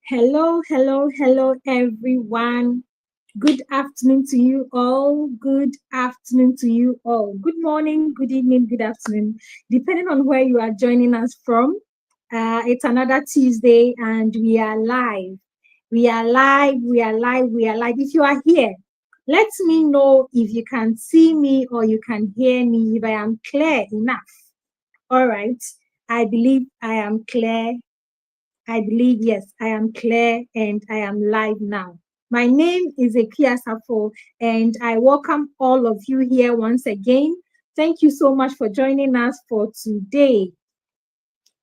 Hello, hello, hello, everyone. Good afternoon to you all. Good afternoon to you all. Good morning, good evening, good afternoon, depending on where you are joining us from. It's another Tuesday, and we are live. We are live. We are live. We are live. If you are here, let me know if you can see me or you can hear me, if I am clear enough. All right. I believe I am clear. I believe, yes, I am clear and I am live now. My name is Ekia Safo, and I welcome all of you here once again. Thank you so much for joining us for today.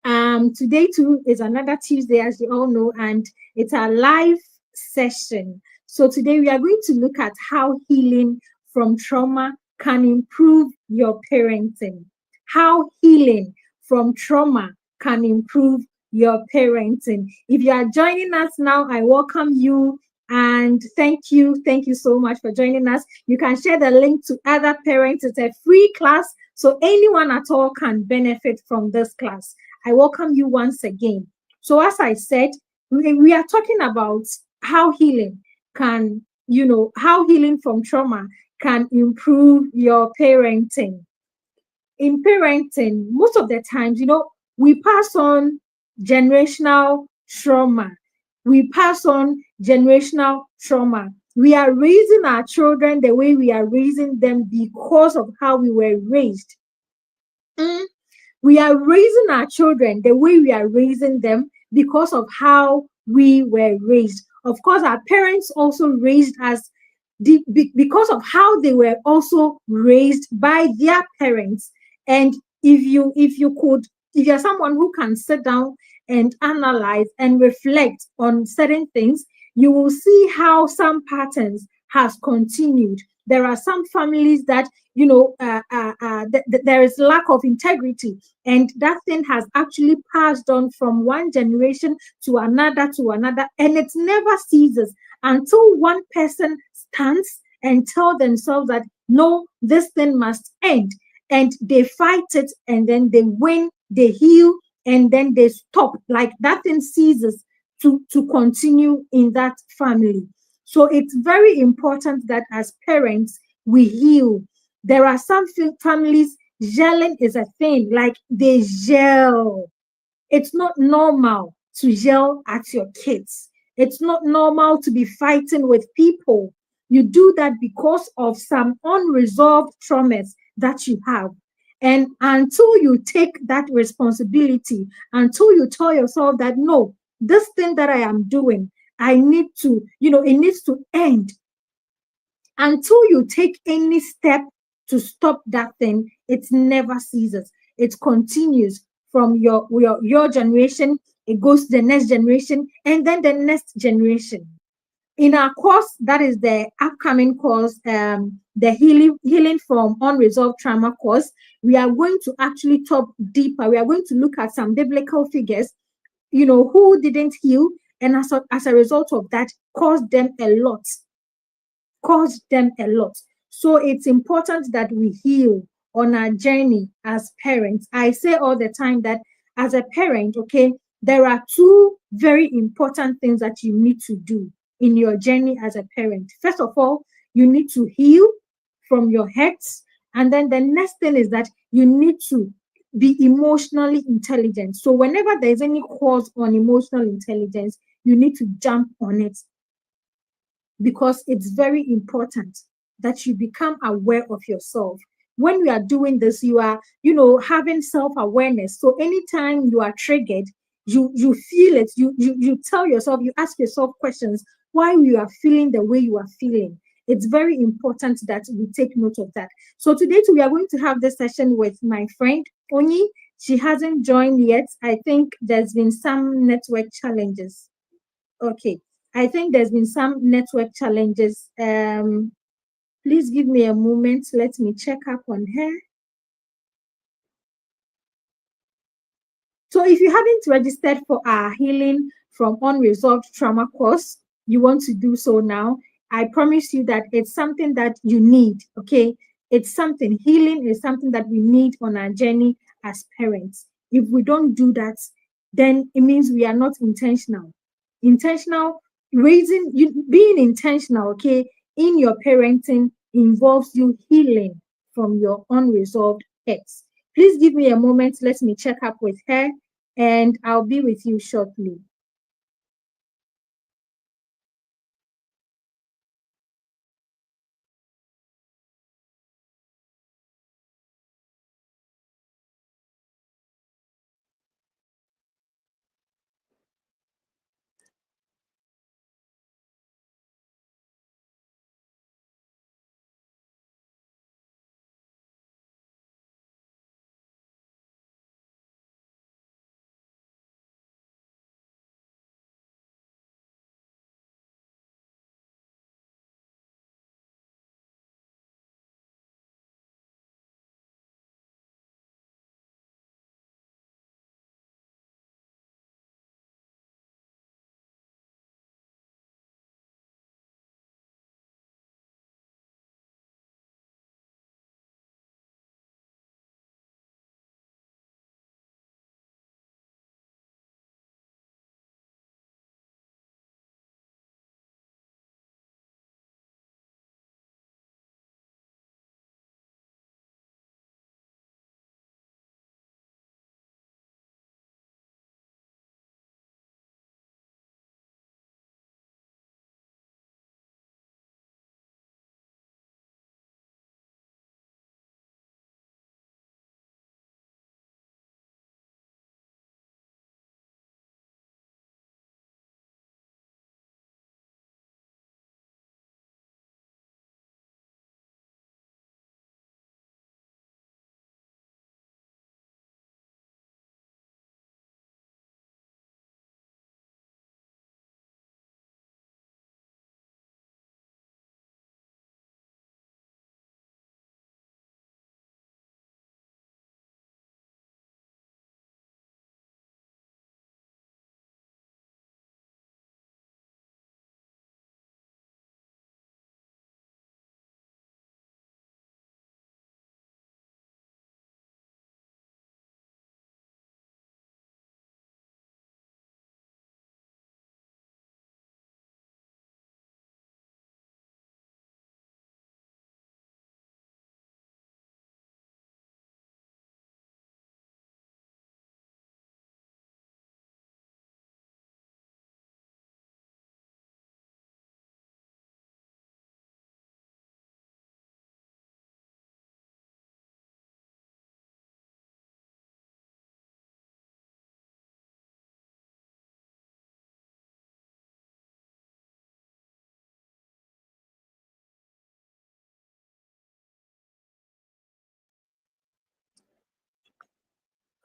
Today too is another Tuesday, as you all know, and it's a live session. So today we are going to look at how healing from trauma can improve your parenting. How healing from trauma can improve your parenting. If you are joining us now, I welcome you and thank you. Thank you so much for joining us. You can share the link to other parents. It's a free class, so anyone at all can benefit from this class. I welcome you once again. So, as I said, we are talking about how healing can, how healing from trauma can improve your parenting. In parenting, most of the times, we pass on generational trauma. We pass on generational trauma. We are raising our children the way we are raising them because of how we were raised. Mm, we are raising our children the way we are raising them because of how we were raised. Of course, our parents also raised us because of how they were also raised by their parents. And if you're someone who can sit down and analyze and reflect on certain things, you will see how some patterns has continued. There are some families that there is lack of integrity, and that thing has actually passed on from one generation to another, and it never ceases until one person stands and tell themselves that no, this thing must end, and they fight it, and then they win, they heal, and then they stop, like that thing ceases to continue in that family. So it's very important that as parents we heal. There are some families, yelling is a thing, like they yell. It's not normal to yell at your kids. It's not normal to be fighting with people. You do that because of some unresolved traumas that you have. And until you take that responsibility, until you tell yourself that, no, this thing that I am doing, I need to, it needs to end. Until you take any step to stop that thing, it never ceases. It continues from your generation, it goes to the next generation, and then the next generation. In our course, that is the upcoming course, the healing from unresolved trauma course, we are going to actually talk deeper. We are going to look at some biblical figures, who didn't heal, and as a result of that, caused them a lot. So it's important that we heal on our journey as parents. I say all the time that as a parent, okay, there are two very important things that you need to do in your journey as a parent. First of all, you need to heal from your hurts. And then the next thing is that you need to be emotionally intelligent. So whenever there's any cause on emotional intelligence, you need to jump on it, because it's very important that you become aware of yourself. When you are doing this, you are, having self-awareness. So anytime you are triggered, you feel it, you tell yourself, you ask yourself questions why you are feeling the way you are feeling. It's very important that we take note of that. So today too, we are going to have this session with my friend Onyi. She hasn't joined yet. I think there's been some network challenges. Okay. I think there's been some network challenges. Please give me a moment. Let me check up on her. So if you haven't registered for our healing from unresolved trauma course, you want to do so now. I promise you that it's something that you need, okay? It's something, healing is something that we need on our journey as parents. If we don't do that, then it means we are not intentional. Intentional raising you being intentional, okay, in your parenting involves you healing from your unresolved hurts. Please give me a moment. Let me check up with her, and I'll be with you shortly.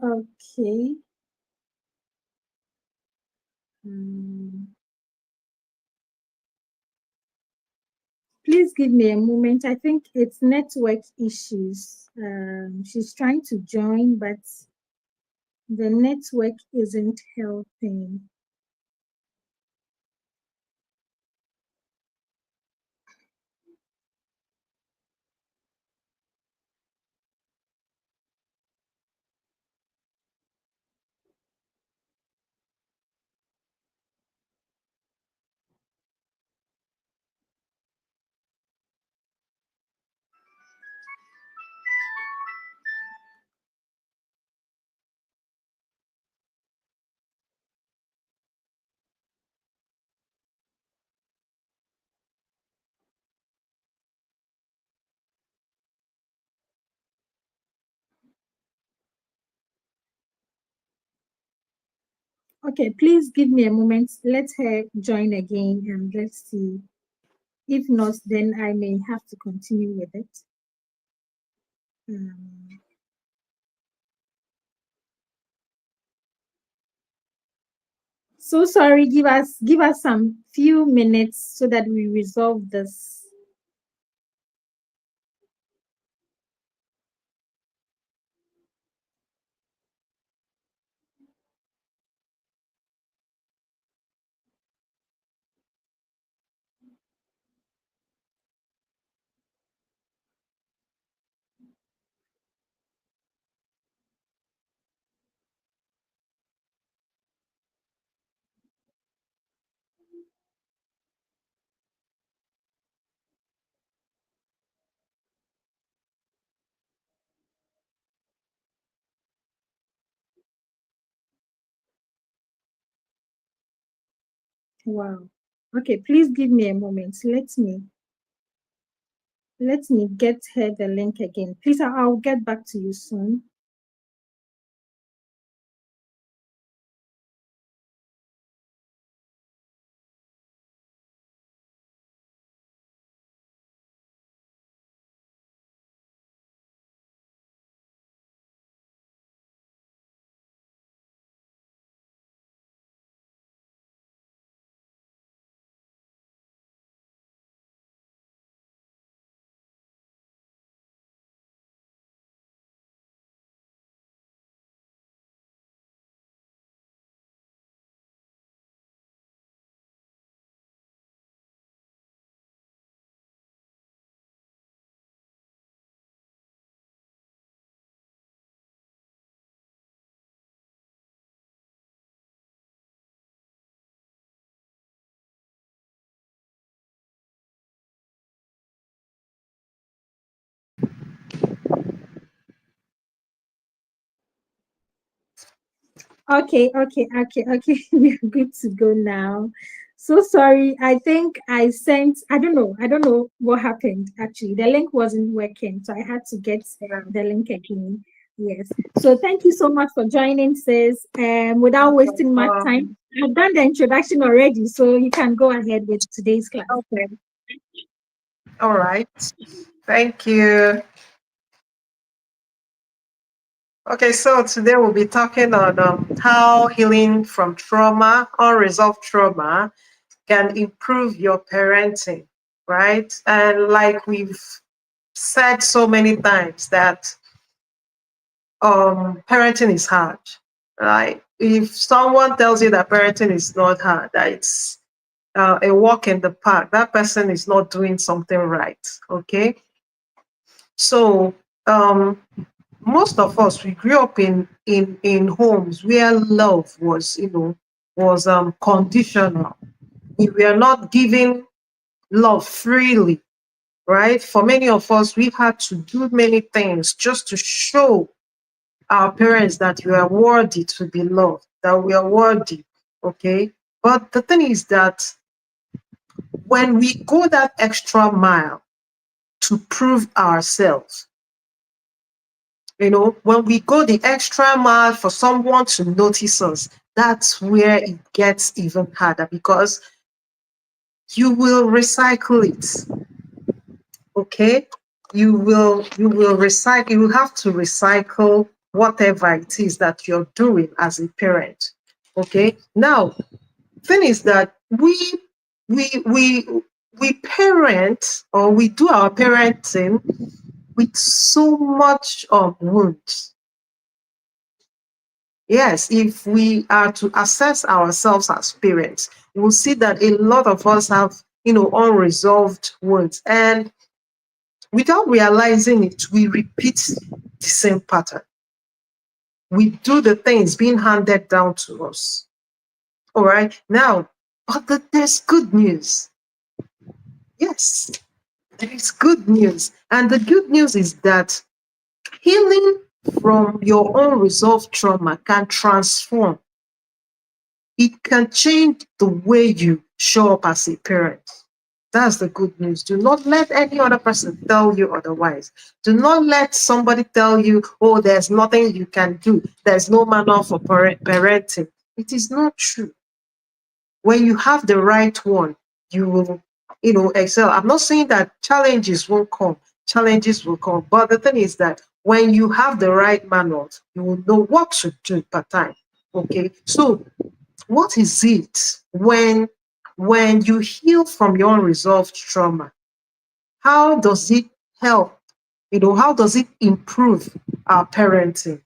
Okay. Um, Please give me a moment. I think it's network issues. She's trying to join, but the network isn't helping. Okay, please give me a moment. Let her join again and let's see. If not, then I may have to continue with it. Um, so sorry. Give us some few minutes so that we resolve this. Wow. Okay, please give me a moment. Let me get her the link again. Please, I'll get back to you soon. Okay. We're good to go now. So sorry. I think I sent, I don't know what happened actually. The link wasn't working, so I had to get the link again. Yes. So thank you so much for joining, sis. Without wasting much time, I've done the introduction already, so you can go ahead with today's class. Okay. All right. Thank you. Okay, so today we'll be talking on how healing from trauma, unresolved trauma, can improve your parenting, right? And like we've said so many times that parenting is hard, right? If someone tells you that parenting is not hard, that it's a walk in the park, that person is not doing something right, okay? So um, most of us, we grew up in homes where love was, was conditional. We were not giving love freely, right? For many of us, we had to do many things just to show our parents that we are worthy to be loved, that we are worthy, okay? But the thing is that when we go that extra mile to prove ourselves, when we go the extra mile for someone to notice us, that's where it gets even harder because you will recycle it. Okay? You will recycle, you will have to recycle whatever it is that you're doing as a parent. Okay? Now, thing is that we we parent or we do our parenting with so much wounds. Yes, if we are to assess ourselves as parents, we'll see that a lot of us have, unresolved wounds. And without realizing it, we repeat the same pattern. We do the things being handed down to us. All right. Now, but there's good news. Yes, there is good news. And the good news is that healing from your unresolved trauma can transform. It can change the way you show up as a parent. That's the good news. Do not let any other person tell you otherwise. Do not let somebody tell you, oh, there's nothing you can do. There's no manual for parenting. It is not true. When you have the right one, you will, excel. I'm not saying that challenges won't come. Challenges will come. But the thing is that when you have the right manual, you will know what to do per time. Okay. So what is it when you heal from your unresolved trauma? How does it help? How does it improve our parenting?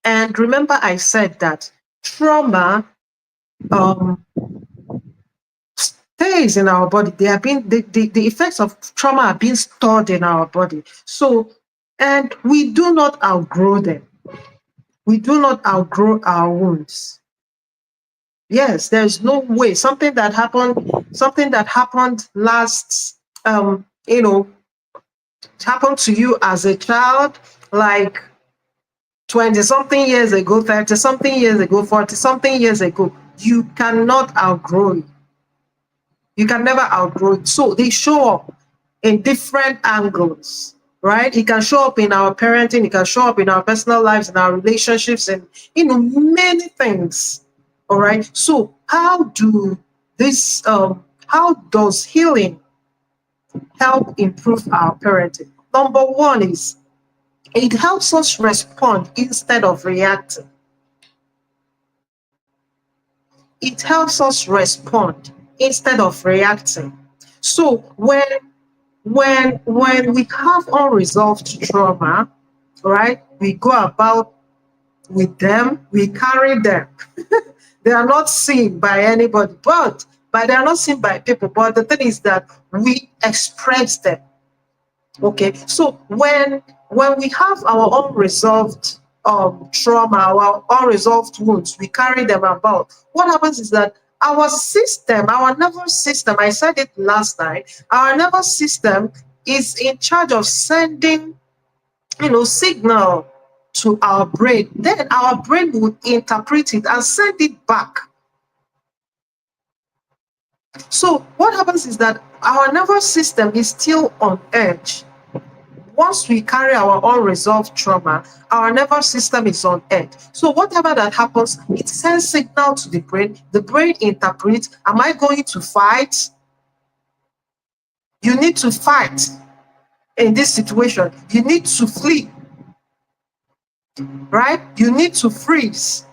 And remember, I said that trauma um, stays in our body. They are being the effects of trauma are being stored in our body. So, and we do not outgrow them. We do not outgrow our wounds. Yes, there's no way. Something that happened last, happened to you as a child, like 20 something years ago, 30 something years ago, 40 something years ago. you cannot outgrow it. You can never outgrow it. So they show up in different angles, right? It can show up in our parenting, it can show up in our personal lives, in our relationships, and many things. All right. So how does healing help improve our parenting? Number one is it helps us respond instead of reacting. It helps us respond instead of reacting. So when we have unresolved trauma, right, we go about with them, we carry them. They are not seen by anybody, but they are not seen by people. But the thing is that we express them. Okay, so when we have our unresolved trauma, our unresolved wounds, we carry them about. What happens is that our system, our nervous system, I said it last night, our nervous system is in charge of sending, signal to our brain. Then our brain would interpret it and send it back. So what happens is that our nervous system is still on edge. Once we carry our unresolved trauma, our nervous system is on edge. So whatever that happens, it sends signal to the brain. The brain interprets, am I going to fight? You need to fight in this situation. You need to flee, right? You need to freeze.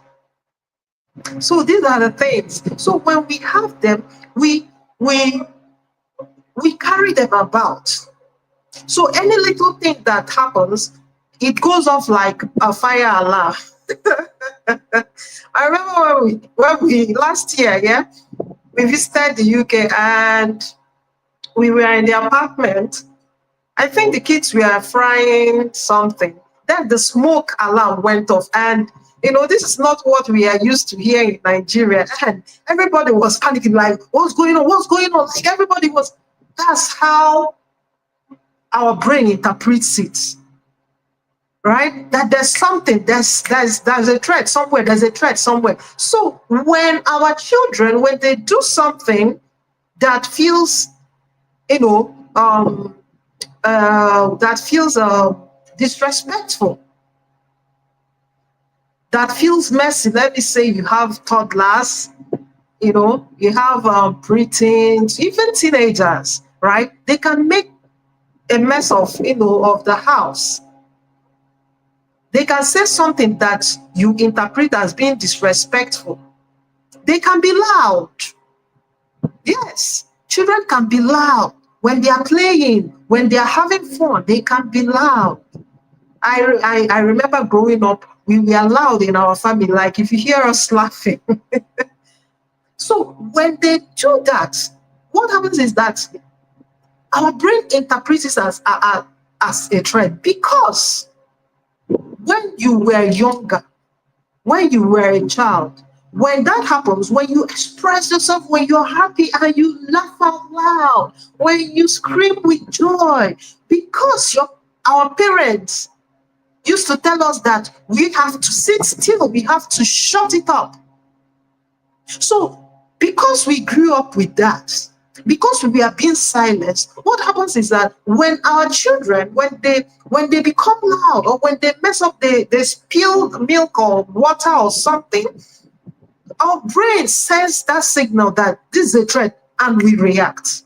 So these are the things. So when we have them, we carry them about. So any little thing that happens, it goes off like a fire alarm. I remember when we last year, we visited the UK and we were in the apartment. I think the kids were frying something. Then the smoke alarm went off, and this is not what we are used to here in Nigeria. And everybody was panicking, like, what's going on? What's going on? Like everybody was. That's how our brain interprets it, right? That there's something, there's a threat somewhere, there's a threat somewhere. So when our children, when they do something that feels, disrespectful, that feels messy. Let me say you have toddlers, you have preteens, even teenagers, right? They can make a mess of the house. They can say something that you interpret as being disrespectful. They can be loud. Yes, children can be loud when they are playing, when they are having fun. They can be loud. I remember growing up, we were loud in our family. Like if you hear us laughing. So when they do that, what happens is that our brain interprets it as a threat, because when you were younger, when you were a child, when that happens, when you express yourself, when you're happy and you laugh out loud, when you scream with joy, because our parents used to tell us that we have to sit still, we have to shut it up. So because we grew up with that, because we are being silenced, what happens is that when our children, when they become loud, or when they mess up, they spill milk or water or something, our brain sends that signal that this is a threat, and we react.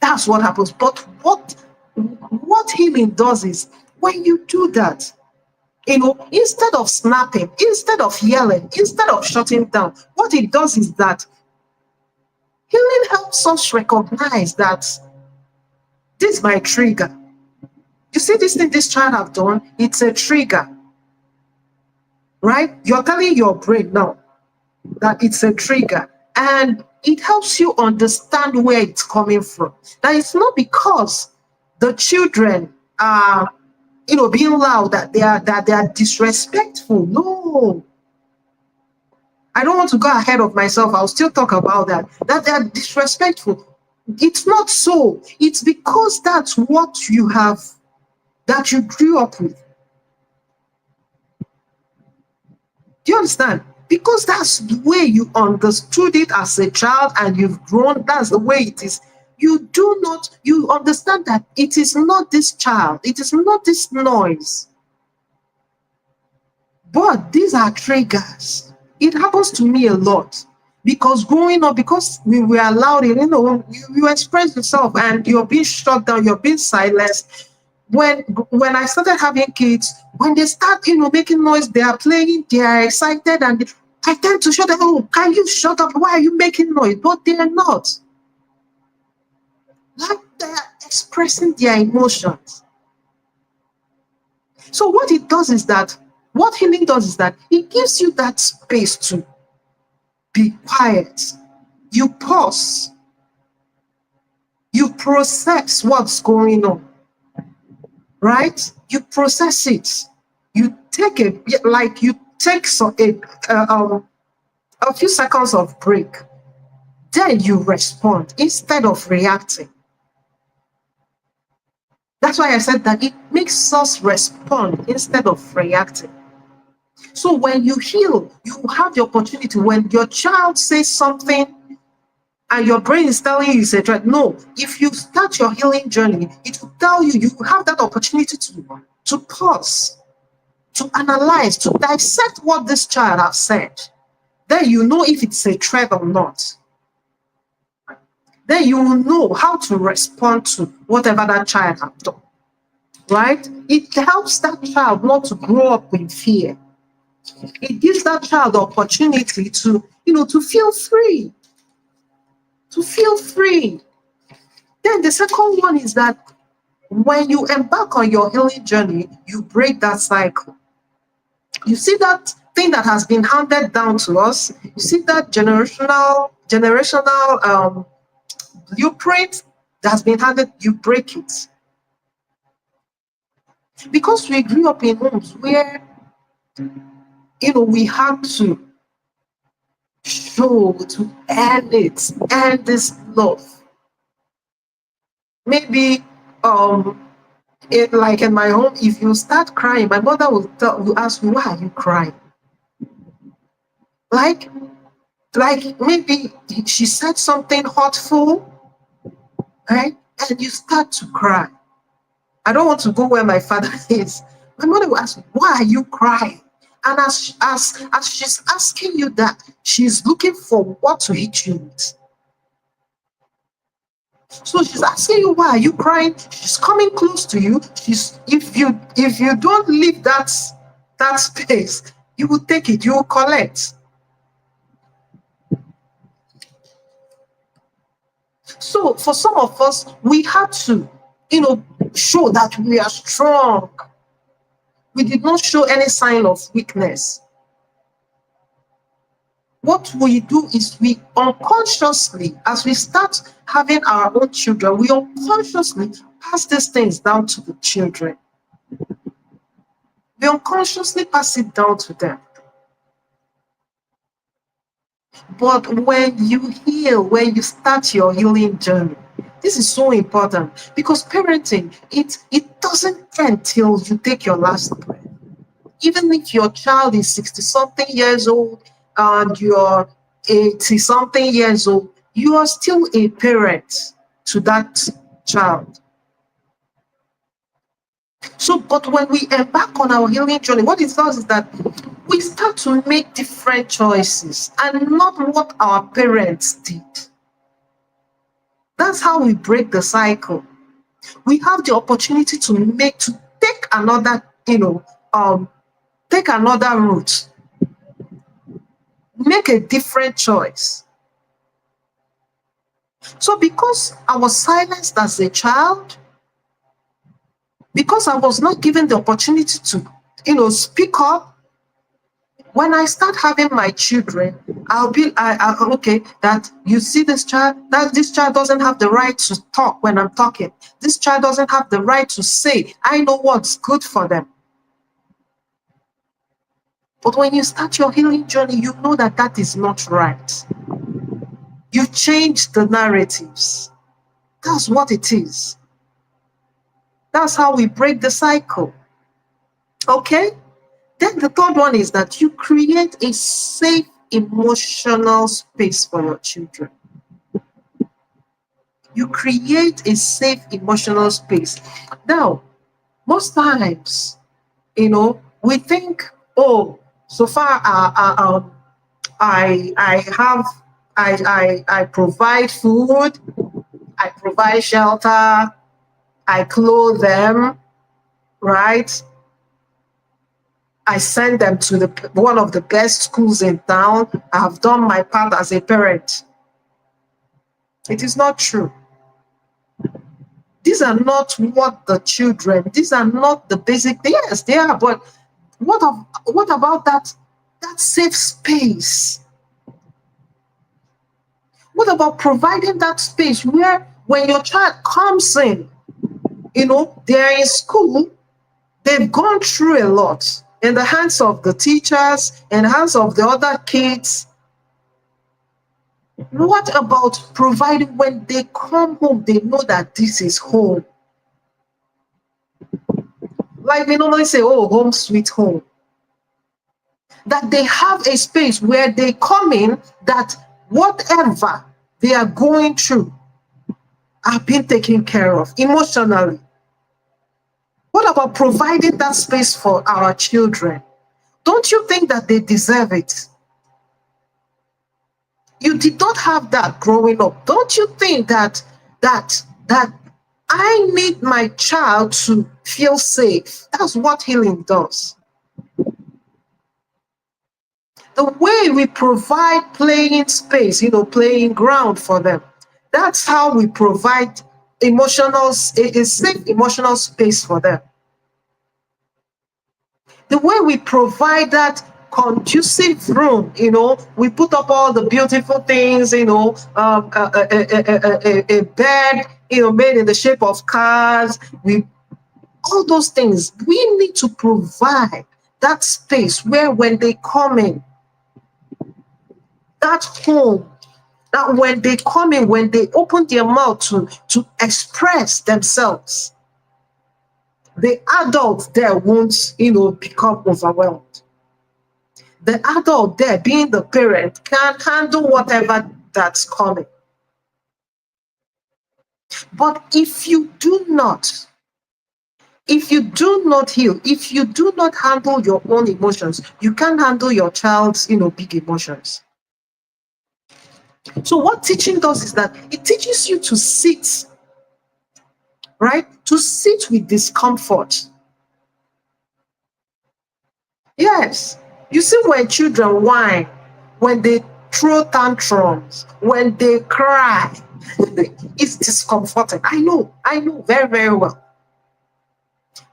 That's what happens. But what healing does is, when you do that, instead of snapping, instead of yelling, instead of shutting down, what it does is that healing helps us recognize that this is my trigger. You see this thing this child have done, it's a trigger, right? You're telling your brain now that it's a trigger, and it helps you understand where it's coming from. That it's not because the children are being loud that they are disrespectful. No, I don't want to go ahead of myself. I'll still talk about that they are disrespectful. It's not so. It's because that's what you have, that you grew up with. Do you you understand? Because that's the way you understood it as a child and you've grown, that's the way it is. You understand that it is not this child, it is not this noise, but these are triggers. It happens to me a lot because growing up, because we were allowed it, you express yourself and you're being shut down, you're being silenced. When I started having kids, when they start, making noise, they are playing, they are excited, and I tend to shut them. Oh, can you shut up? Why are you making noise? But they are not. Like they are expressing their emotions. So what healing does is that it gives you that space to be quiet. You pause. You process what's going on. Right? You process it. You take a few seconds of break. Then you respond instead of reacting. That's why I said that it makes us respond instead of reacting. So when you heal, you have the opportunity. When your child says something and your brain is telling you it's a threat, no. If you start your healing journey, it will tell you, you have that opportunity to pause, to analyze, to dissect what this child has said. Then you know if it's a threat or not. Then you will know how to respond to whatever that child has done. Right? It helps that child not to grow up in fear. It gives that child the opportunity to feel free. To feel free. Then the second one is that when you embark on your healing journey, you break that cycle. You see that thing that has been handed down to us, you see that generational blueprint that has been handed, you break it. Because we grew up in homes where we had to show, to earn it, earn this love. Maybe like in my home, if you start crying, my mother will ask you, why are you crying? Like maybe she said something hurtful, right? And you start to cry. I don't want to go where my father is. My mother will ask, why are you crying? And as she's asking you that, she's looking for what to hit you with. So she's asking you, why are you crying? She's coming close to you. If you don't leave that space, you will take it, you will collect. So for some of us, we had to, show that we are strong. We did not show any sign of weakness. What we do is we unconsciously, as we start having our own children, we unconsciously pass these things down to the children. We unconsciously pass it down to them. But when you heal, when you start your healing journey, this is so important, because parenting, it doesn't end till you take your last breath. Even if your child is 60-something years old and you're 80-something years old, you are still a parent to that child. So, but when we embark on our healing journey, what it does is that we start to make different choices and not what our parents did. That's how we break the cycle. We have the opportunity to take another, take another route. Make a different choice. So because I was silenced as a child, because I was not given the opportunity to, speak up, when I start having my children, I'll be okay, that you see this child doesn't have the right to talk when I'm talking. This child doesn't have the right to say, I know what's good for them. But when you start your healing journey, you know that is not right. You change the narratives. That's what it is. That's how we break the cycle. Okay? Then the third one is that you create a safe emotional space for your children. You create a safe emotional space. Now, most times, we think, oh, so far, I have, I provide food, I provide shelter, I clothe them, right? I send them to one of the best schools in town. I have done my part as a parent. It is not true. These are not what the children, these are not the basic, yes, they are, but what about that safe space? What about providing that space where when your child comes in, they're in school, they've gone through a lot in the hands of the teachers, in the hands of the other kids. What about providing when they come home, they know that this is home? Like we normally say, oh, home sweet home. That they have a space where they come in, that whatever they are going through are being taken care of emotionally. What about providing that space for our children? Don't you think that they deserve it? You did not have that growing up. Don't you think that I need my child to feel safe? That's what healing does. The way we provide playing space, playing ground for them, that's how we provide a safe emotional space for them. The way we provide that conducive room, we put up all the beautiful things, a bed, made in the shape of cars, all those things. We need to provide that space where when they come in, that home, that when they come in, when they open their mouth to express themselves, the adult there won't, become overwhelmed. The adult there, being the parent, can handle whatever that's coming. But if you do not heal, if you do not handle your own emotions, you can't handle your child's, big emotions. So what teaching does is that it teaches you to sit, right? To sit with discomfort. Yes. You see, when children whine, when they throw tantrums, when they cry, it's discomforting. I know very, very well.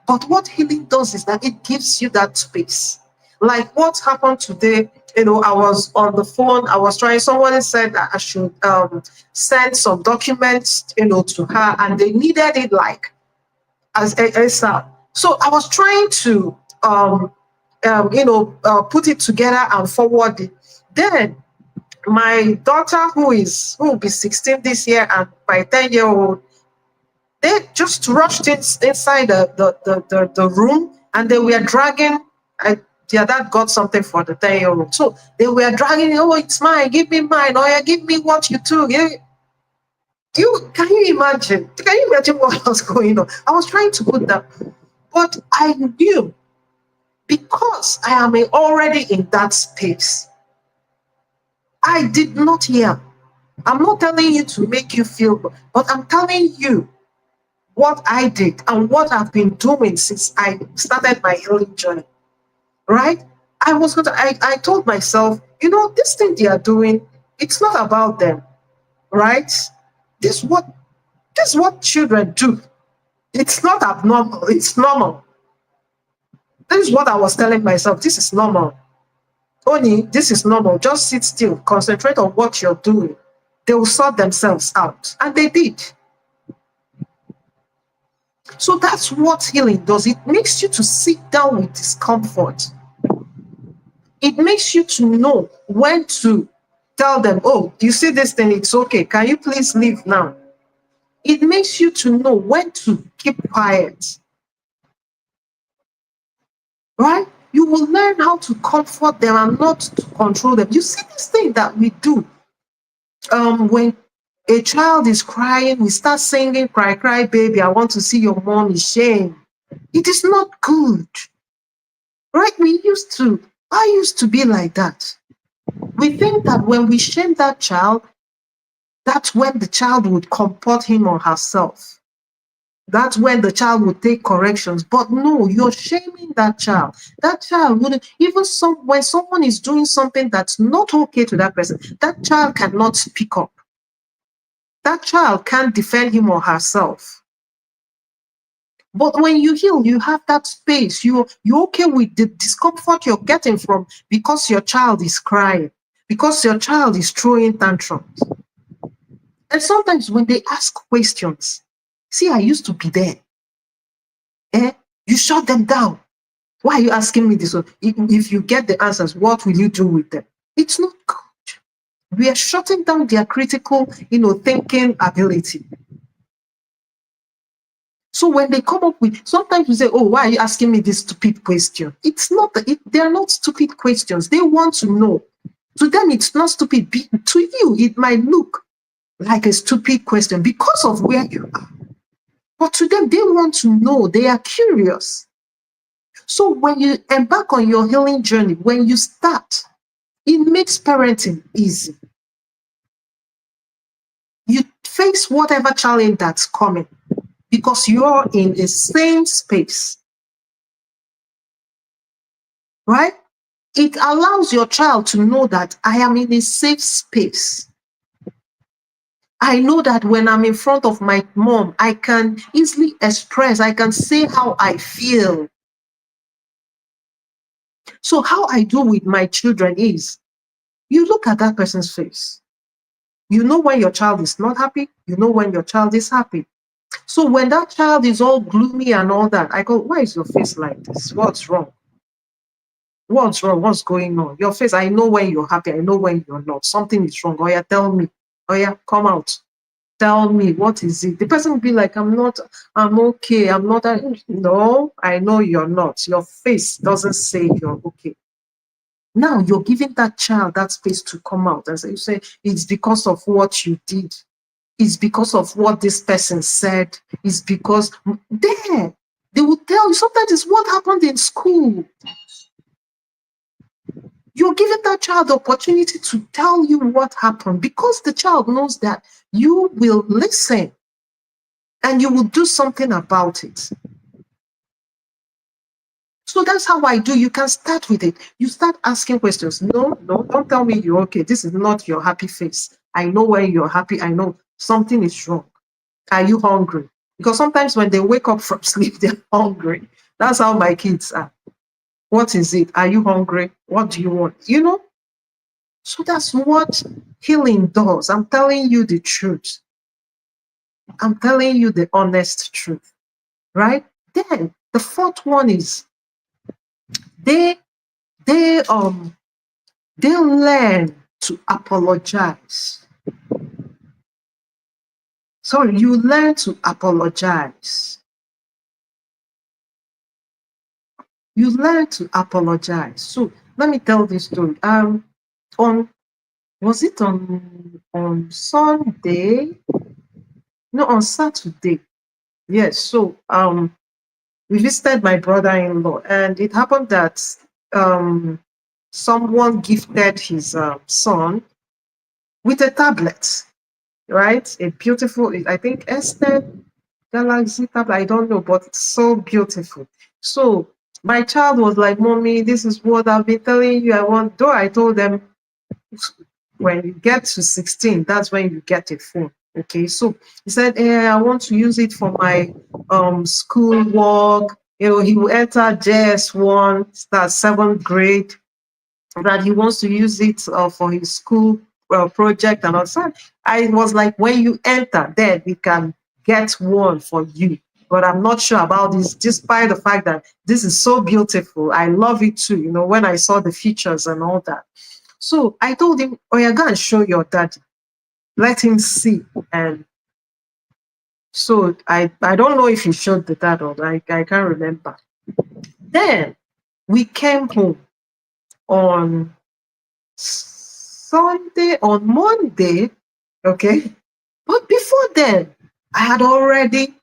But what healing does is that it gives you that space. Like what happened today, I was on the phone, I was trying, someone said that I should send some documents, to her, and they needed it like as ASAP. So I was trying to, put it together and forward it. Then my daughter, who will be 16 this year, and my 10-year-old, they just rushed inside the room, and they were dragging. Their dad got something for the 10-year-old, so they were dragging. Oh, it's mine! Give me mine! Oh, yeah, give me what you took. Yeah. Can you imagine? Can you imagine what was going on? I was trying to put that, but I knew, because I am already in that space. I did not hear. I'm not telling you to make you feel good, but I'm telling you what I did and what I've been doing since I started my healing journey. Right? I told myself, this thing they are doing, it's not about them. Right? This is what children do. It's not abnormal, it's normal. This is what I was telling myself. This is normal. Only this is normal. Just sit still, concentrate on what you're doing. They will sort themselves out. And they did. So that's what healing does. It makes you to sit down with discomfort. It makes you to know when to tell them, oh, you see this thing, it's okay. Can you please leave now? It makes you to know when to keep quiet. Right? You will learn how to comfort them and not to control them. You see this thing that we do when a child is crying, we start singing, cry, cry, baby, I want to see your mommy, shame. It is not good, right? I used to be like that. We think that when we shame that child, that's when the child would comport him or herself. That's when the child would take corrections. But no, you're shaming that child. That child wouldn't, when someone is doing something that's not okay to that person, that child cannot speak up. That child can't defend him or herself. But when you heal, you have that space. You're okay with the discomfort you're getting from because your child is crying, because your child is throwing tantrums. And sometimes when they ask questions, see, I used to be there. You shut them down. Why are you asking me this? If you get the answers, what will you do with them? It's not good. We are shutting down their critical, thinking ability. So when they come up with, sometimes we say, oh, why are you asking me this stupid question? It's not, they are not stupid questions. They want to know. To them, it's not stupid. To you, it might look like a stupid question because of where you are. But to them, they want to know. They are curious. So when you embark on your healing journey, when you start, it makes parenting easy. You face whatever challenge that's coming because you're in the same space, right? It allows your child to know that I am in a safe space. I know that when I'm in front of my mom, I can easily express, I can say how I feel. So how I do with my children is, you look at that person's face. You know when your child is not happy, you know when your child is happy. So when that child is all gloomy and all that, I go, why is your face like this? What's wrong? What's wrong? What's going on? Your face, I know when you're happy, I know when you're not. Something is wrong. Oh yeah, tell me. Oh yeah, come out. Tell me, what is it? The person will be like, I'm okay, I'm not. No, I know you're not. Your face doesn't say you're okay. Now you're giving that child that space to come out and you say, it's because of what you did. It's because of what this person said. It's because they will tell you. Sometimes it's what happened in school. You're giving that child the opportunity to tell you what happened because the child knows that you will listen and you will do something about it. So that's how I do. You can start with it. You start asking questions. No, don't tell me you're okay. This is not your happy face. I know when you're happy. I know something is wrong. Are you hungry? Because sometimes when they wake up from sleep, they're hungry. That's how my kids are. What is it? Are you hungry? What do you want? So that's what healing does. I'm telling you the truth. I'm telling you the honest truth, right? Then the fourth one is they learn to apologize. Sorry, you learn to apologize. You learn to apologize. So let me tell this story. Was it on Sunday? No, on Saturday. Yes. So we visited my brother-in-law, and it happened that someone gifted his son with a tablet, right? A beautiful, I think, Esther Galaxy tablet. I don't know, but it's so beautiful. So my child was like, Mommy, this is what I've been telling you I want. Though I told them, when you get to 16, that's when you get a phone. Okay, so he said, I want to use it for my school work. He will enter JS1, start 7th grade, that he wants to use it for his school project and all that. I was like, when you enter, then we can get one for you. But I'm not sure about this, despite the fact that this is so beautiful. I love it too, when I saw the features and all that. So I told him, oh, you're going to show your daddy. Let him see. And so I don't know if he showed the dad or I can't remember. Then We came home on Sunday, on Monday, okay? But before then, I had already,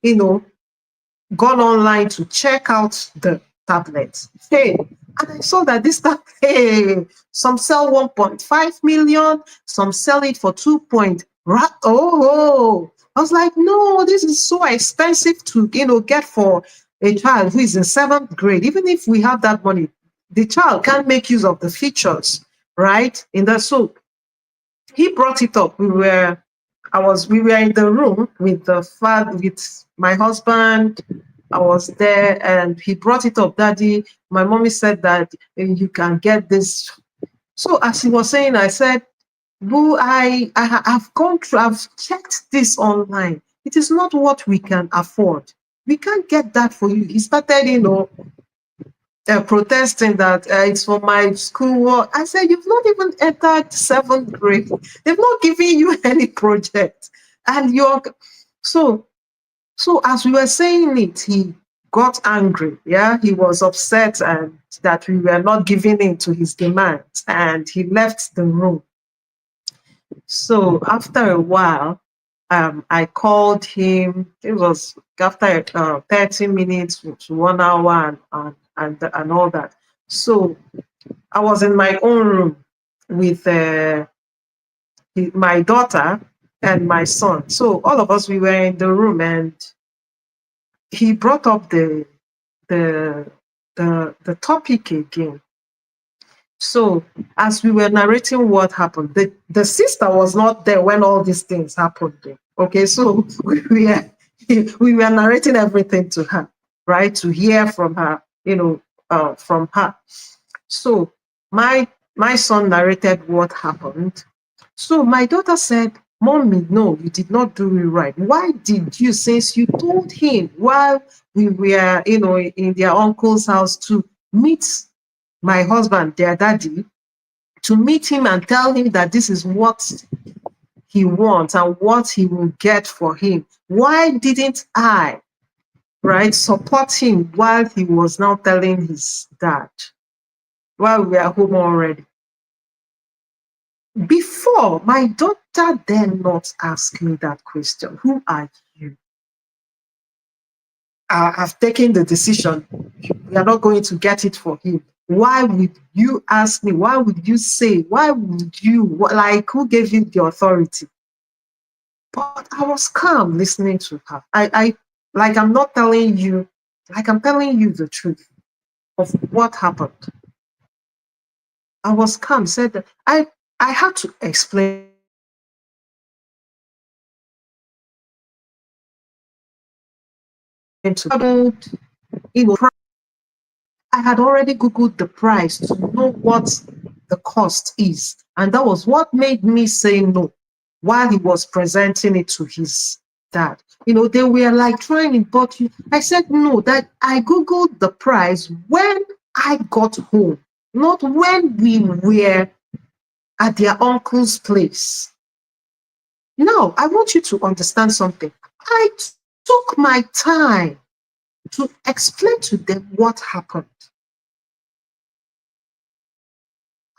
gone online to check out the tablet. Hey, and I saw that this tablet, hey, some sell 1.5 million, some sell it for 2 point. Oh, I was like, no, this is so expensive to, get for a child who is in 7th grade. Even if we have that money, the child can't make use of the features, right? In the so he brought it up. We were in the room with the father, with my husband. I was there and he brought it up. Daddy, my mommy said that you can get this. So as he was saying, I said, Boo, I've gone through, I've checked this online. It is not what we can afford. We can't get that for you. He started, protesting that it's for my schoolwork. I said, you've not even entered 7th grade. They've not given you any project. And so as we were saying it, he got angry. Yeah, he was upset and that we were not giving in to his demands, and he left the room. So after a while, I called him. It was after 30 minutes to 1 hour and all that. So I was in my own room with my daughter and my son. So all of us, we were in the room, and he brought up the topic again. So as we were narrating what happened, the sister was not there when all these things happened. Okay, so we were narrating everything to her, right? To hear from her, from her. So my son narrated what happened. So my daughter said, Mommy, no, you did not do it right. Why did you, since you told him while we were, in their uncle's house to meet my husband, their daddy, to meet him and tell him that this is what he wants and what he will get for him. Why didn't I, right, support him while he was now telling his dad, while we are home already? Before, my daughter dare not ask me that question. Who are you? I've taken the decision. We are not going to get it for him. Why would you ask me? Why would you say? Why would you? Like, who gave you the authority? But I was calm listening to her. Like, I'm not telling you, like, I'm telling you the truth of what happened. I was calm, said that I had to explain to, I had already Googled the price to know what the cost is. And that was what made me say no while he was presenting it to his dad. They were like trying it, but I said no, that I Googled the price when I got home, not when we were at their uncle's place. Now, I want you to understand something. I took my time to explain to them what happened.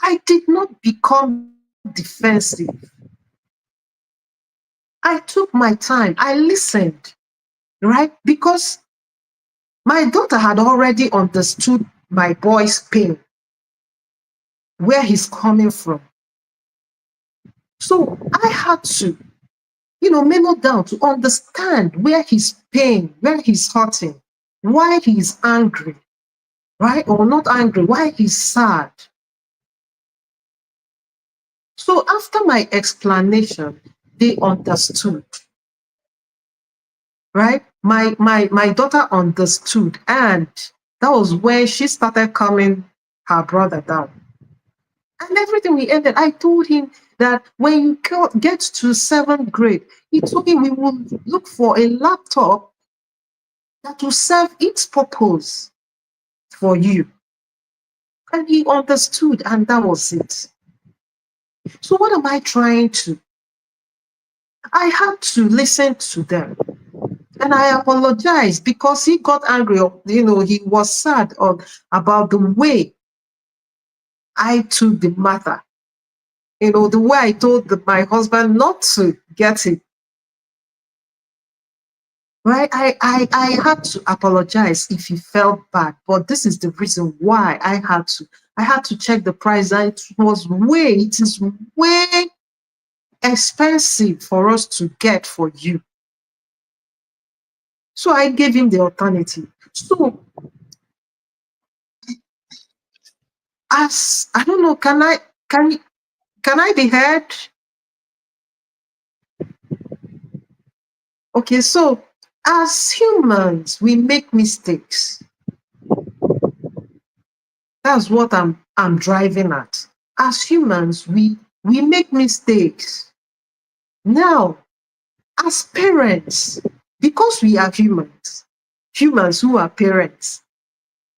I did not become defensive. I took my time. I listened, right? Because my daughter had already understood my boy's pain, where he's coming from. So I had to, mellow down to understand where he's pain, where he's hurting, why he's angry, right? Or not angry, why he's sad. So after my explanation, they understood, right? My daughter understood, and that was when she started calming her brother down. And everything we ended, I told him that when you get to 7th grade, he told me we will look for a laptop that will serve its purpose for you. And he understood, and that was it. So what am I trying to? I had to listen to them. And I apologized because he got angry. He was sad about the way I took the matter. The way I told my husband not to get it. Right? I had to apologize if he felt bad, but this is the reason why I had to. I had to check the price, and it is way expensive for us to get for you. So I gave him the alternative. So as I don't know, can I be heard? Okay, so as humans, we make mistakes. That's what I'm driving at. As humans, we make mistakes. Now, as parents, because we are humans who are parents,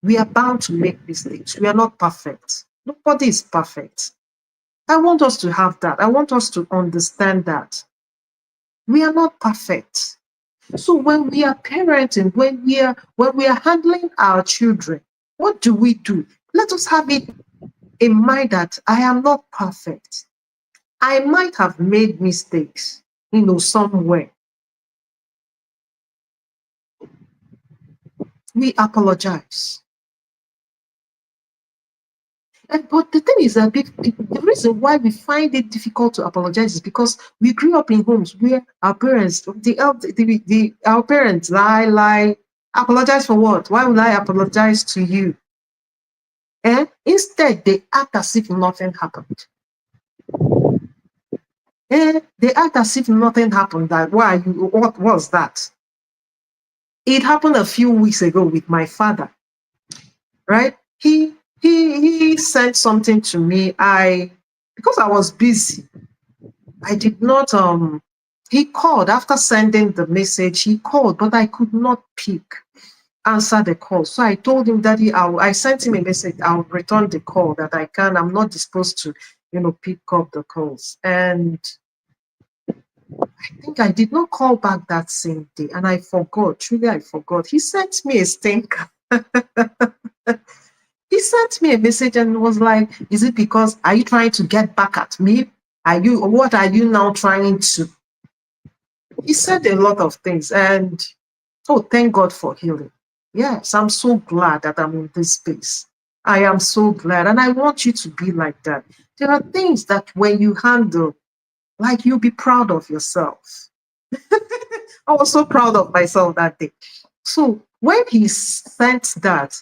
we are bound to make mistakes. We are not perfect. Nobody is perfect. I want us to have that. I want us to understand that we are not perfect. So when we are parenting, when we are handling our children, what do we do? Let us have it in mind that I am not perfect. I might have made mistakes, somewhere. We apologize. But the thing is that the reason why we find it difficult to apologize is because we grew up in homes where our parents, our parents lie. Apologize for what? Why would I apologize to you? Instead, they act as if nothing happened. They act as if nothing happened. That what was that? It happened a few weeks ago with my father, right? He sent something to me. Because I was busy, I did not he called after sending the message. He called, but I could not answer the call. So I told him, Daddy, I sent him a message. I'll return the call that I can. I'm not disposed to, pick up the calls. And I think I did not call back that same day. And I forgot. Truly, I forgot. He sent me a stinker. He sent me a message and was like, is it because, are you trying to get back at me? What are you now trying to? He said a lot of things. And thank God for healing. Yes, I'm so glad that I'm in this space. I am so glad. And I want you to be like that. There are things that when you handle, like, you'll be proud of yourself. I was so proud of myself that day. So when he sent that,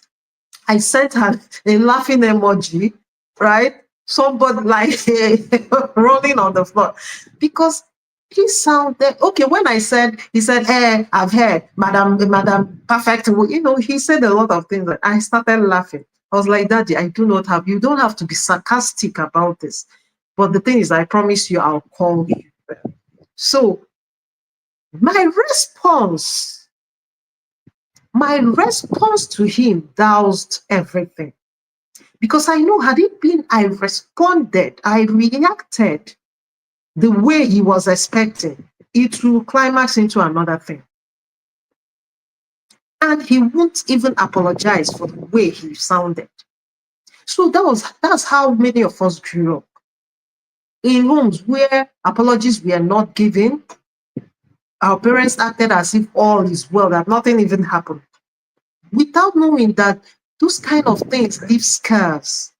I sent her a laughing emoji, right? Somebody like rolling on the floor. Because he sounded okay. When he said, hey, I've heard, Madam Perfect. He said a lot of things. I started laughing. I was like, Daddy, you don't have to be sarcastic about this. But the thing is, I promise you, I'll call you. So my response to him doused everything. Because I know, had it been I reacted the way he was expecting, it will climax into another thing. And he won't even apologize for the way he sounded. So that's how many of us grew up. In homes where apologies were not given, our parents acted as if all is well, that nothing even happened, without knowing that those kind of things leave scars.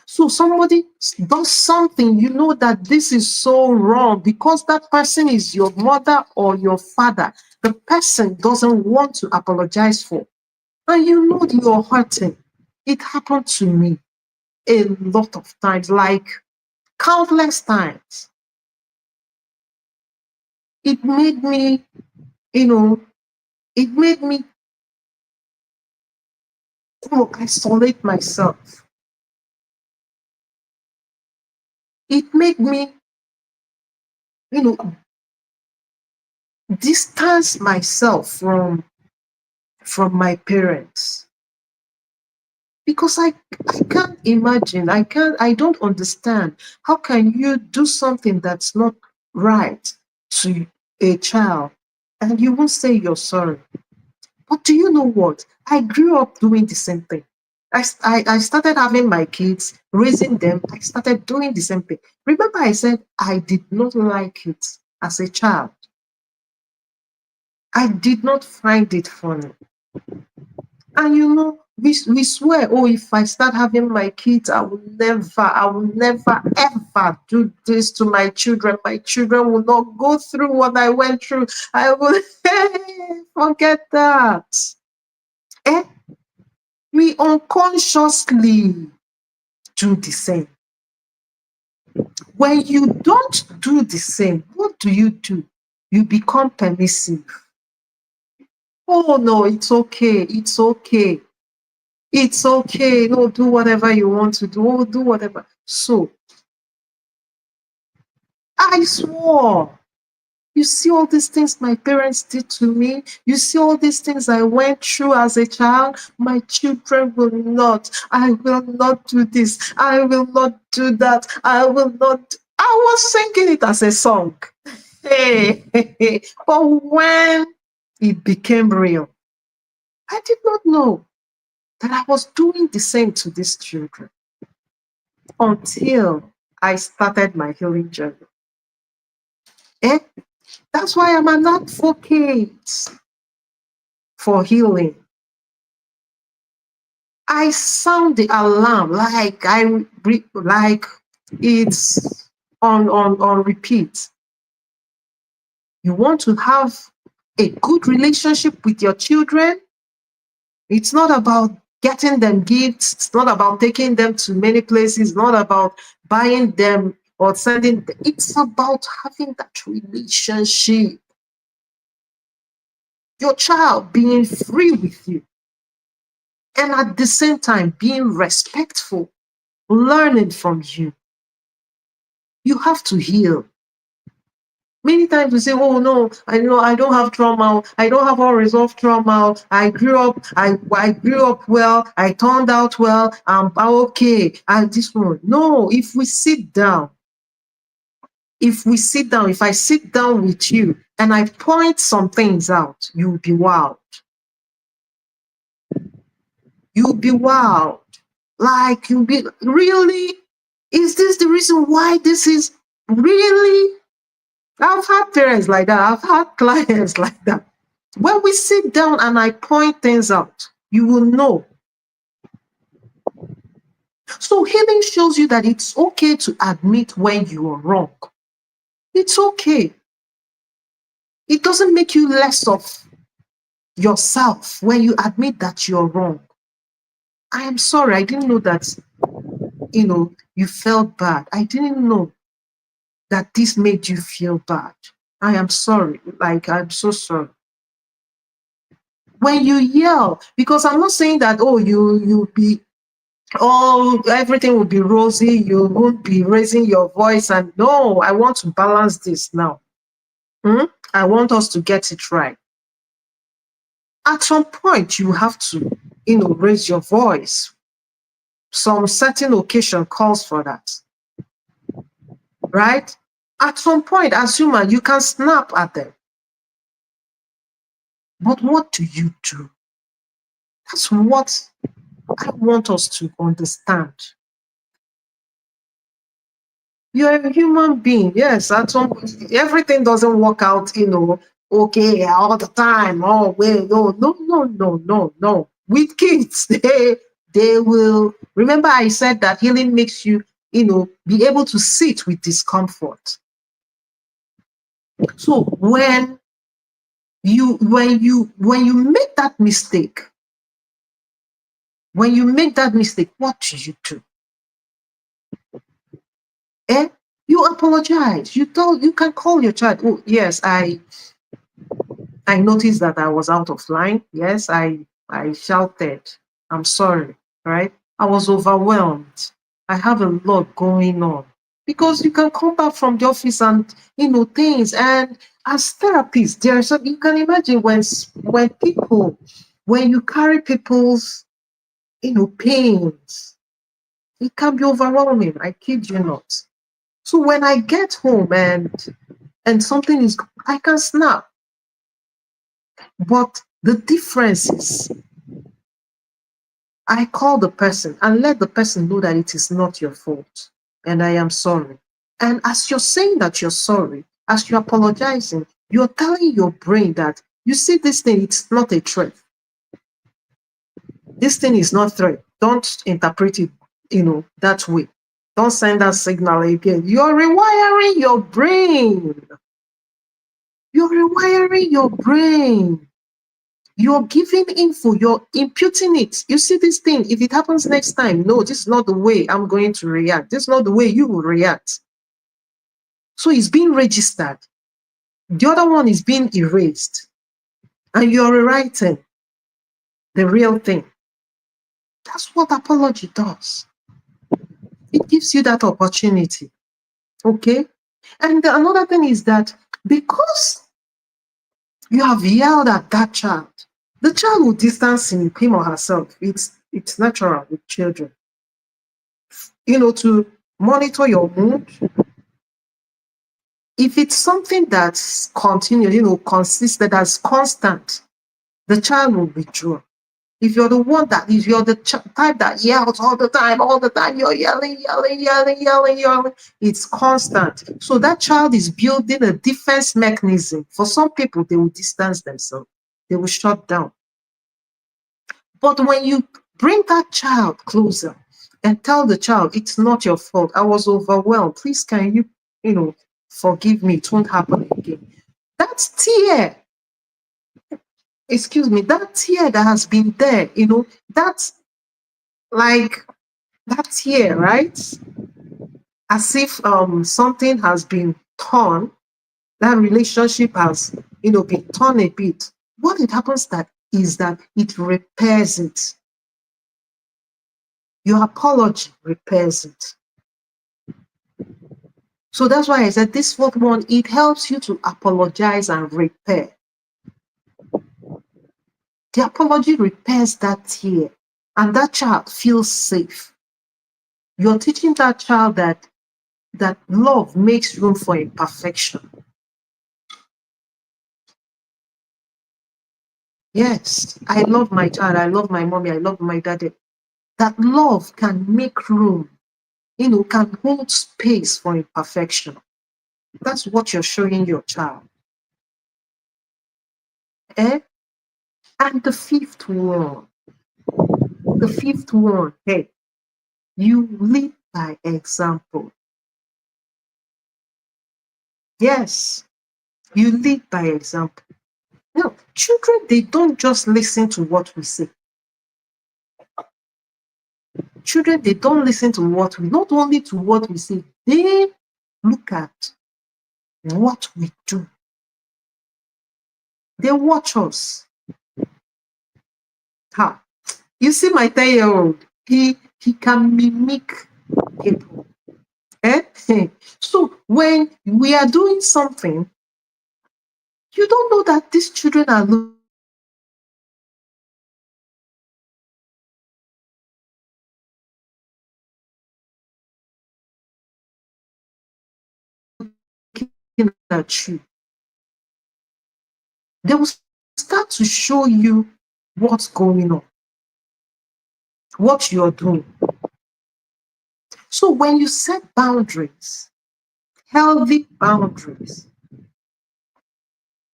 So somebody does something, you know that this is so wrong because that person is your mother or your father. The person doesn't want to apologize for. And you know you're hurting. It happened to me a lot of times, like countless times. It made me, it made me isolate myself. It made me, you know, distance myself from my parents. Because I can't imagine, I don't understand. How can you do something that's not right to a child and you won't say you're sorry. But do you know what? I grew up doing the same thing. I started having my kids, raising them. I started doing the same thing. Remember, I said I did not like it as a child. I did not find it funny. And we swear, oh, if I start having my kids, I will never, ever do this to my children. My children will not go through what I went through. I will forget that. Eh? We unconsciously do the same. When you don't do the same, what do? You become permissive. Oh no, it's okay. It's okay. It's okay. No, do whatever you want to do. Oh, do whatever. So I swore. You see all these things my parents did to me. You see all these things I went through as a child. My children will not. I will not do this. I will not do that. I will not. I was singing it as a song. Hey, but when it became real, I did not know that I was doing the same to these children until I started my healing journey. Eh? That's why I'm an advocate for healing. I sound the alarm like it's on repeat. You want to have a good relationship with your children? It's not about getting them gifts. It's not about taking them to many places. It's not about buying them or sending them. It's about having that relationship. Your child being free with you. And at the same time, being respectful, learning from you. You have to heal. Many times we say, oh no, I don't have trauma, I don't have unresolved trauma. I grew up well, I turned out well, I'm okay. And this one. No, if I sit down, if I sit down with you and I point some things out, you'll be wowed. You'll be wowed. Like you'll be, really? Is this the reason why this is really? I've had parents like that. I've had clients like that. When we sit down and I point things out, you will know. So healing shows you that it's okay to admit when you are wrong. It's okay. It doesn't make you less of yourself when you admit that you're wrong. I am sorry. I didn't know that, you felt bad. I didn't know that this made you feel bad. I am sorry. Like, I'm so sorry. When you yell, because I'm not saying that, oh, you be, oh, everything will be rosy, you won't be raising your voice. And no, I want to balance this now. I want us to get it right. At some point, you have to, raise your voice. Some certain occasion calls for that. Right? At some point, as human, you can snap at them. But what do you do? That's what I want us to understand. You're a human being. Yes, everything doesn't work out, okay, all the time. Oh, well, no. With kids, they will. Remember, I said that healing makes you, be able to sit with discomfort. So when you make that mistake, what do you do? You apologize. You can call your child. Oh, yes, I noticed that I was out of line. Yes, I shouted. I'm sorry, right? I was overwhelmed. I have a lot going on. Because you can come back from the office and, things. And as therapists, you can imagine when you carry people's, pains, it can be overwhelming. I kid you not. So when I get home and and something is, I can snap. But the difference is I call the person and let the person know that it is not your fault and I am sorry. And as you're saying that you're sorry, as you're apologizing, you're telling your brain that you see this thing, it's not a threat. This thing is not threat. Don't interpret it, that way. Don't send that signal again. You're rewiring your brain. You're rewiring your brain. You're giving info, you're imputing it. You see this thing, if it happens next time, no, this is not the way I'm going to react. This is not the way you will react. So it's being registered. The other one is being erased. And you're rewriting the real thing. That's what apology does. It gives you that opportunity. Okay? And another thing is that because you have yelled at that child, the child will distance him or herself. It's natural with children. To monitor your mood. If it's something that's continued, consistent, that's constant, the child will withdraw. If you're the one if you're the type that yells all the time, you're yelling, it's constant. So that child is building a defense mechanism. For some people, they will distance themselves. They will shut down. But when you bring that child closer and tell the child, it's not your fault, I was overwhelmed, please can you, forgive me, it won't happen again. That tear, that tear that has been there, that's like that tear, right? As if something has been torn, that relationship has, been torn a bit. What it happens is that it repairs it. Your apology repairs it. So that's why I said this fourth one, it helps you to apologize and repair. The apology repairs that tear, and that child feels safe. You're teaching that child that love makes room for imperfection. Yes, I love my child, I love my mommy, I love my daddy. That love can make room, can hold space for imperfection. That's what you're showing your child. Eh? And the fifth one, hey, you lead by example. Yes, you lead by example. Now, children, they don't just listen to what we say. Children, they don't listen to not only to what we say, they look at what we do. They watch us. How? You see my 10-year-old, he can mimic people. So when we are doing something, you don't know that these children are looking at you. They will start to show you what's going on, what you're doing. So when you set boundaries, healthy boundaries,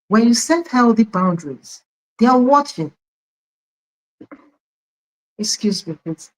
when you set healthy boundaries, they are watching. Excuse me, please.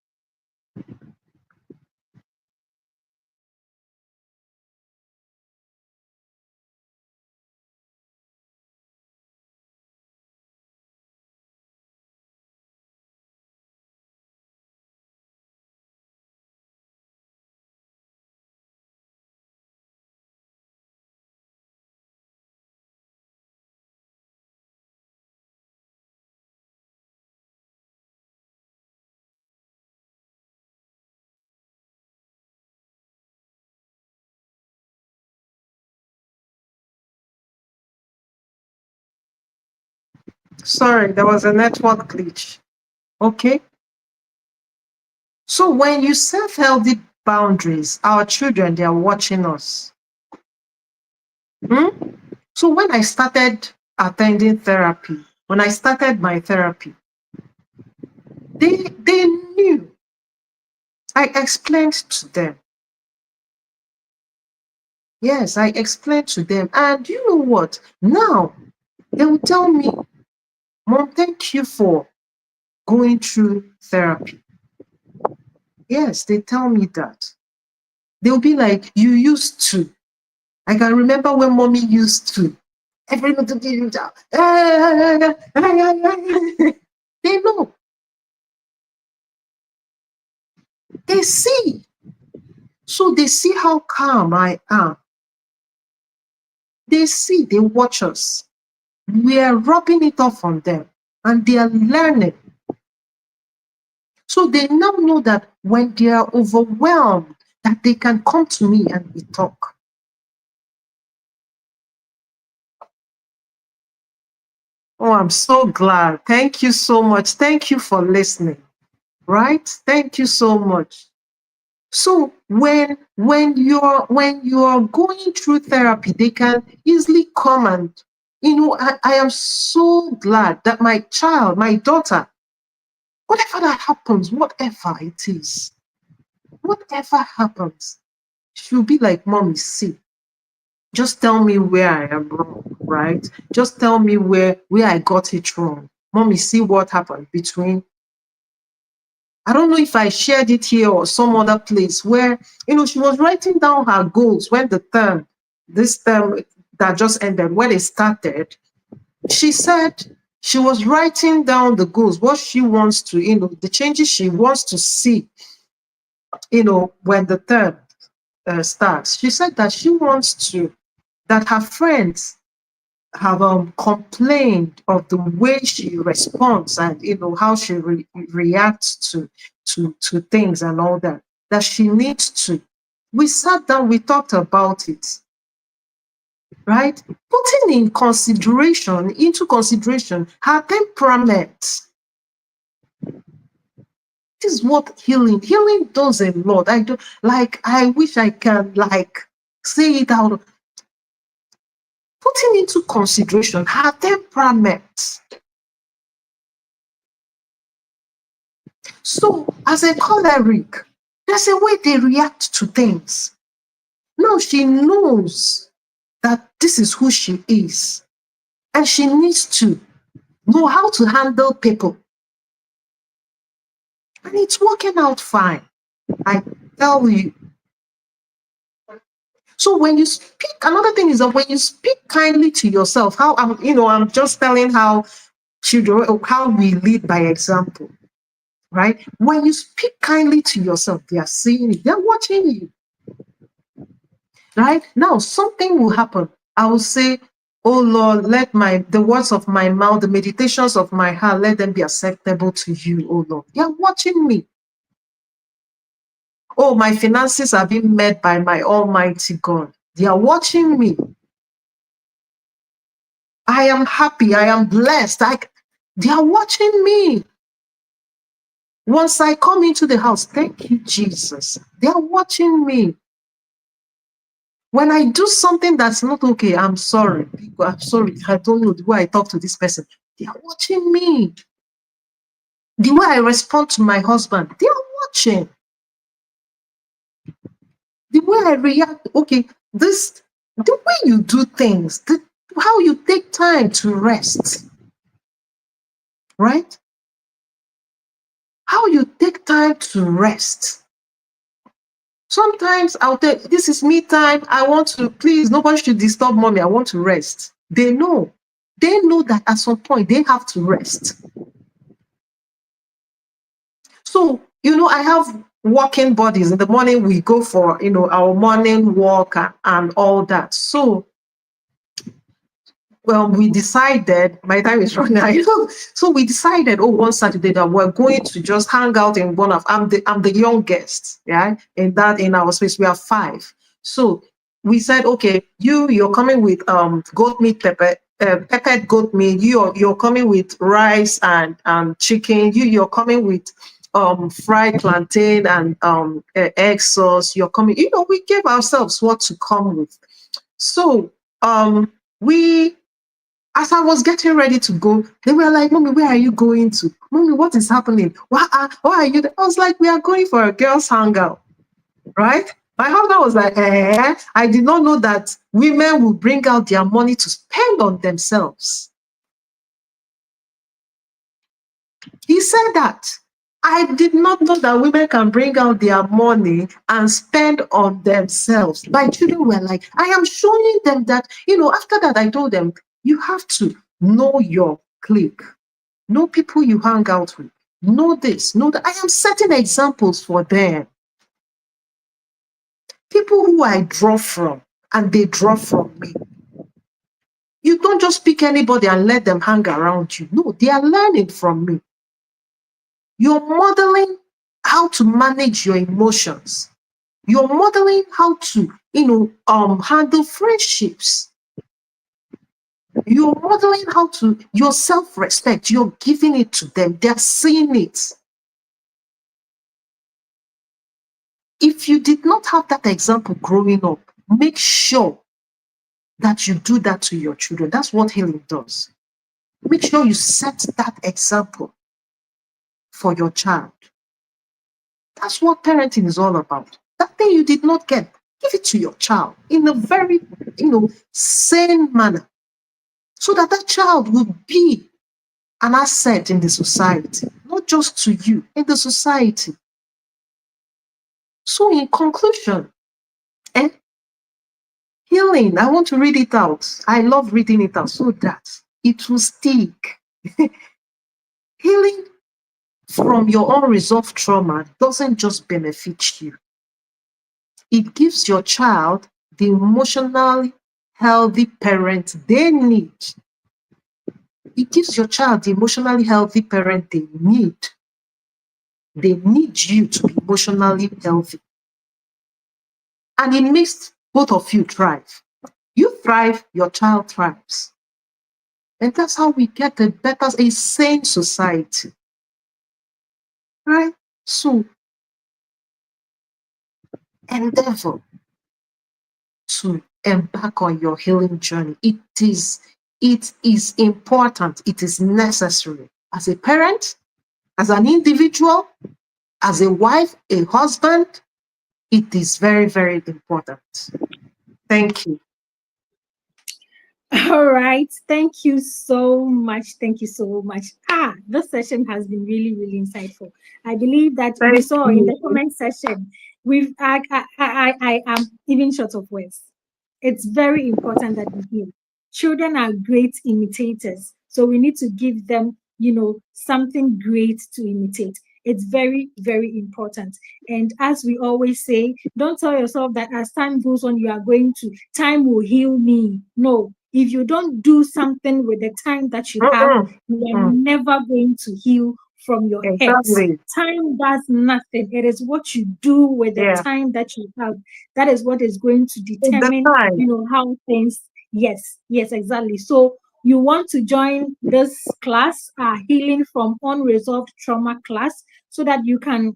Sorry, there was a network glitch. Okay. So when you set healthy boundaries, our children, they are watching us. Hmm? So when I started attending therapy, when I started my therapy, they knew. I explained to them. Yes, I explained to them. And you know what? Now they will tell me, Mom, thank you for going through therapy. Yes, they tell me that. They'll be like, you used to. I can remember when mommy used to. Everyone to give you that. They know. They see. So they see how calm I am. They see, they watch us. We are rubbing it off on them and they are learning. So they now know that when they are overwhelmed, that they can come to me and we talk. Oh, I'm so glad. Thank you so much. Thank you for listening. Right? Thank you so much. So when you're going through therapy, they can easily come and I am so glad that my child, my daughter, whatever that happens, whatever it is, whatever happens, she'll be like, Mommy, see, just tell me where I am wrong, right? Just tell me where I got it wrong. Mommy, see what happened between. I don't know if I shared it here or some other place where, she was writing down her goals when this term that just ended, when it started. She said she was writing down the goals, what she wants to, the changes she wants to see, when the term starts. She said that she wants to, that her friends have complained of the way she responds and how she reacts to things and all that, that she needs to. We sat down, we talked about it, right? Putting into consideration her temperament. This is what healing does a lot. I wish I can say it out. Putting into consideration her temperament. So, as a choleric, there's a way they react to things. Now she knows that this is who she is, and she needs to know how to handle people. And it's working out fine, I tell you. So when you speak, another thing is that when you speak kindly to yourself, I'm just telling how we lead by example, right? When you speak kindly to yourself, they are seeing it, they're watching you. Right? Now, something will happen. I will say, oh Lord, let the words of my mouth, the meditations of my heart, let them be acceptable to you, oh Lord. You're watching me. Oh, my finances are being met by my Almighty God. They are watching me. I am happy. I am blessed. They are watching me. Once I come into the house, thank you, Jesus. They are watching me. When I do something that's not okay, I'm sorry. I'm sorry. I don't know the way I talk to this person. They are watching me. The way I respond to my husband, they are watching. The way I react, okay, the way you do things, how you take time to rest, right? How you take time to rest. Sometimes I'll tell, this is me time. I want to, please, nobody should disturb mommy. I want to rest. They know. They know that at some point they have to rest. So, I have walking bodies. In the morning, we go for, our morning walk and all that. So, well, we decided, my time is running out. So we decided, one Saturday that we're going to just hang out in one of, I'm the youngest, yeah, in our space, we are 5. So we said, okay, you're coming with goat meat peppered goat meat, you're coming with rice and chicken, you're coming with fried plantain and egg sauce, you're coming, we gave ourselves what to come with. So we as I was getting ready to go, they were like, "Mommy, where are you going to? Mommy, what is happening? Why are you there?" I was like, "We are going for a girls' hangout." Right? My husband was like, I did not know that women will bring out their money to spend on themselves. He said that. I did not know that women can bring out their money and spend on themselves. My children were like, I am showing them that, after that, I told them, you have to know your clique, know people you hang out with, know this, know that. I am setting examples for them. People who I draw from, and they draw from me. You don't just pick anybody and let them hang around you. No, they are learning from me. You're modeling how to manage your emotions. You're modeling how to, handle friendships. You're modeling how to, your self-respect, you're giving it to them. They're seeing it. If you did not have that example growing up, make sure that you do that to your children. That's what healing does. Make sure you set that example for your child. That's what parenting is all about. That thing you did not get, give it to your child in a very, sane manner, so that that child will be an asset in the society, not just to you, in the society. So in conclusion, healing, I want to read it out. I love reading it out so that it will stick. Healing from your unresolved trauma doesn't just benefit you. It gives your child the emotionally healthy parent they need. It gives your child the emotionally healthy parent they need. They need you to be emotionally healthy. And it makes both of you thrive. You thrive, your child thrives. And that's how we get a sane society. Right? So endeavor to embark on your healing journey. It is important. It is necessary. As a parent, as an individual, as a wife, a husband, it is very, very important. Thank you. All right. Thank you so much. Thank you so much. This session has been really, really insightful. I believe that we Thank saw in you. the comment section, I am even short of words. It's very important that we hear. Children are great imitators. So we need to give them, something great to imitate. It's very, very important. And as we always say, don't tell yourself that as time goes on, time will heal me. No, if you don't do something with the time that you have, you are never going to heal from your hurts. Exactly. Time does nothing. It is what you do with the Yeah. time that you have. That is what is going to Take the determine, time. how things. Yes, exactly. So you want to join this class, Healing from Unresolved Trauma class, so that you can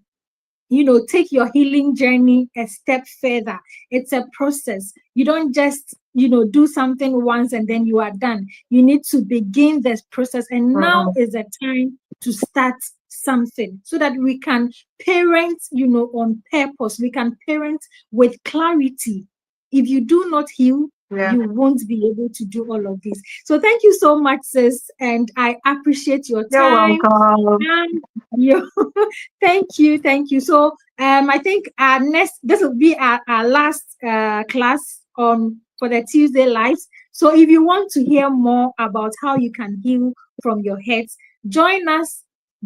take your healing journey a step further. It's a process. You don't just do something once and then you are done. You need to begin this process, and now is the time to start something, so that we can parent on purpose. We can parent with clarity. If you do not heal, Yeah. you won't be able to do all of this. So thank you so much, sis, and I appreciate your You're time welcome. and your thank you. So I think this will be our last class on for the Tuesday lives. So if you want to hear more about how you can heal from your hurts, join us.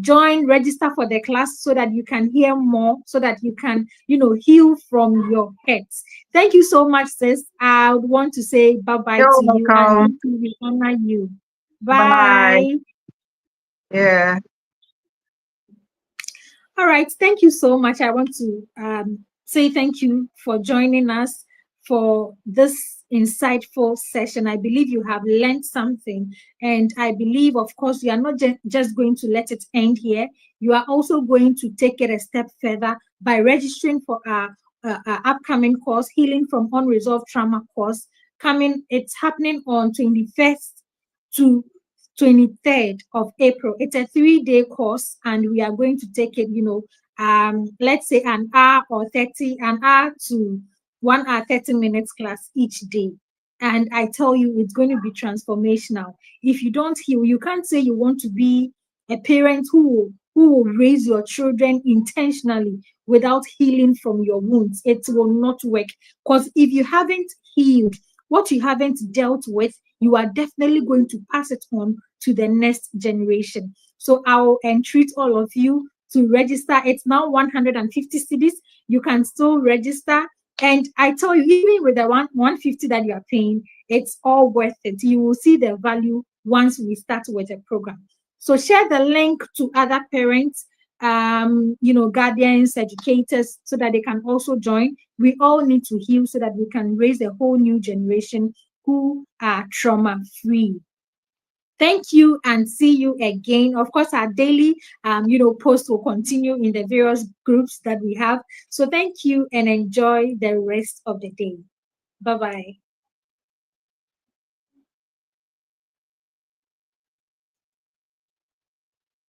Register for the class so that you can hear more, so that you can heal from your hurts. Thank you so much, sis. I would want to say bye-bye You're to you, and welcome. thank you. We honor you. Bye. Bye. Yeah. All right. Thank you so much. I want to say thank you for joining us for this insightful session. I believe you have learned something. And I believe, of course, you are not just going to let it end here. You are also going to take it a step further by registering for our upcoming course, Healing from Unresolved Trauma course, It's happening on 21st to 23rd of April. It's a 3-day course, and we are going to take it, let's say an hour or 30, an hour to 1 hour, 30 minutes class each day. And I tell you, it's going to be transformational. If you don't heal, you can't say you want to be a parent who will raise your children intentionally without healing from your wounds. It will not work. Because if you haven't healed, what you haven't dealt with, you are definitely going to pass it on to the next generation. So I'll entreat all of you to register. It's now 150 cedis. You can still register. And I tell you, even with the 150 that you are paying, it's all worth it. You will see the value once we start with the program. So share the link to other parents, guardians, educators, so that they can also join. We all need to heal so that we can raise a whole new generation who are trauma-free. Thank you, and see you again. Of course, our daily, post will continue in the various groups that we have. So thank you, and enjoy the rest of the day. Bye-bye.